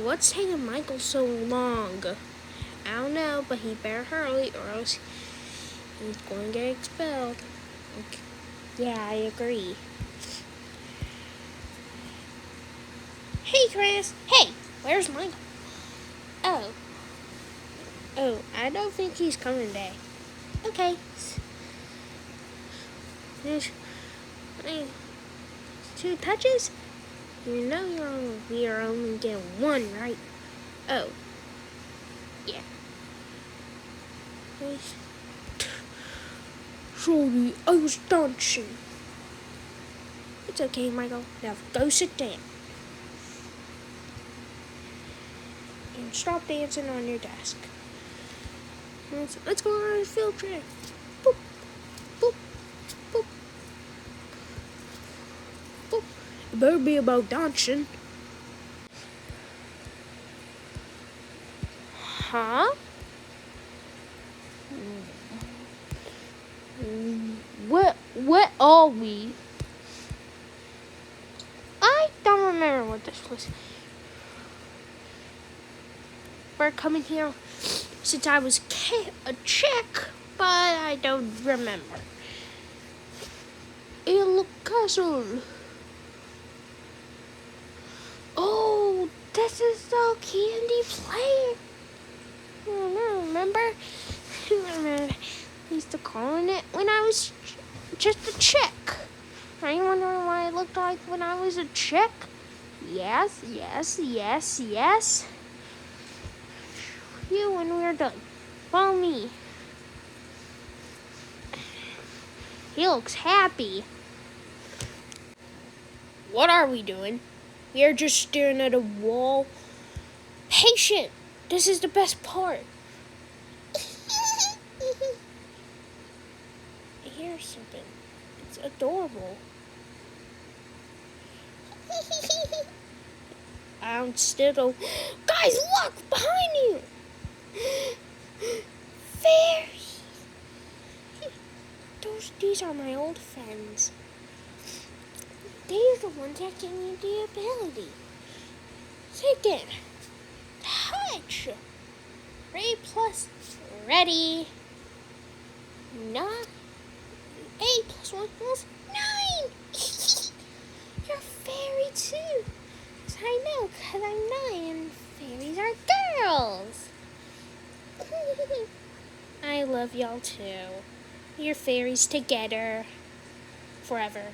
what's taking Michael so long? I don't know, but he better hurry or else he's going to get expelled. Okay. Yeah, I agree. Hey, Chris. Hey, where's Michael? Oh, I don't think he's coming today. Okay. There's 2 touches? You know we are only getting 1, right? Oh. Yeah. Sorry, I was dancing. It's okay, Michael. Now go sit down. And stop dancing on your desk. Let's go on a field trip. Boop, boop, boop, boop. It better be about dancing. Huh? What are we? I don't remember what this was. We're coming here since I was a chick, but I don't remember. El Castle. Oh, this is the candy flame. Remember? I used to calling it when I was just a chick. Are you wondering what I looked like when I was a chick? Yes. You when we're done. Follow me. He looks happy. What are we doing? We are just staring at a wall. Patient! This is the best part. I hear something. It's adorable. I'm still. Guys, look behind you! Fairies! These are my old friends. They're the ones that give me the ability. Say again. Touch. Ray plus ready. 9. 8 plus 1 plus 9. You're a fairy too. Yes, I know, because I'm 9 and fairies are girls. I love y'all too. You're fairies together forever.